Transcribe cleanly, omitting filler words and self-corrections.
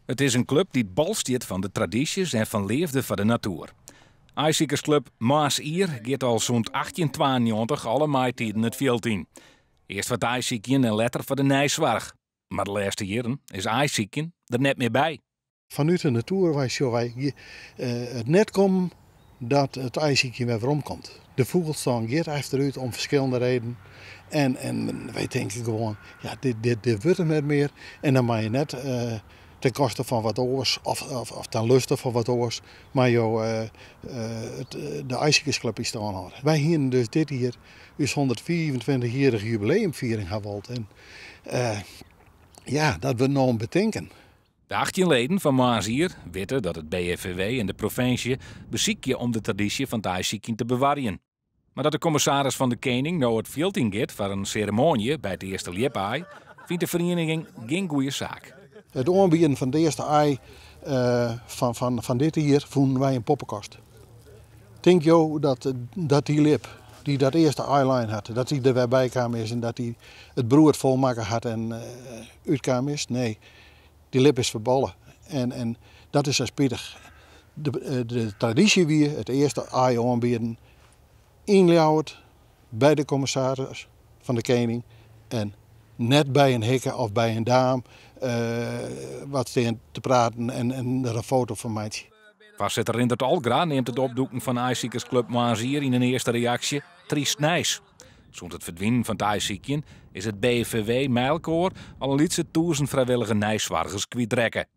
Het is een club die bal stiert van de tradities en van leefde van de natuur. IJszekersclub Maasier gaat al zo'n 1892 alle maaitijden het veld in. Eerst wat ijszeken en letter voor de nijzwarg. Maar de laatste jaren is ijszeken er net meer bij. Vanuit de natuur wij het net komen dat het ijszeken weer omkomt. De vogels staan geert achteruit om verschillende redenen. En wij denken gewoon, ja, dit wordt er net meer. En dan mag je net ten koste van wat oors of ten luste van wat oors, maar de IJszekersclub is staan houden. Wij hier dus dit hier is 125-jarige jubileumviering gehad. En ja, dat we nou bedenken. De 18 leden van Maasier weten dat het BFVW en de provincie bezieken om de traditie van het ijszeken te bewaren. Maar dat de commissaris van de Koning nou het veld ingaat voor een ceremonie bij het eerste liepaai, vindt de vereniging geen goede zaak. Het aanbieden van de eerste ei van dit hier vonden wij een poppenkast. Denk je dat die lip die dat eerste eyeline had, dat hij er weer bij kwam is en dat hij het broer volmaken had en uitkwam is? Nee, die lip is verballen. En dat is spittig. De traditie weer het eerste ei aanbieden inljouwt bij de commissaris van de Koning en net bij een hekken of bij een daam wat staan te praten en er een foto van maakt. Voorzitter Rindert Algra neemt het opdoeken van IJszekersclub Maasier in een eerste reactie triest nijs. Zonder het verdwijnen van het ijszeken is het BFVW Mijlkoor al een lietse 1000 vrijwillige nijswargers kwijtrekken.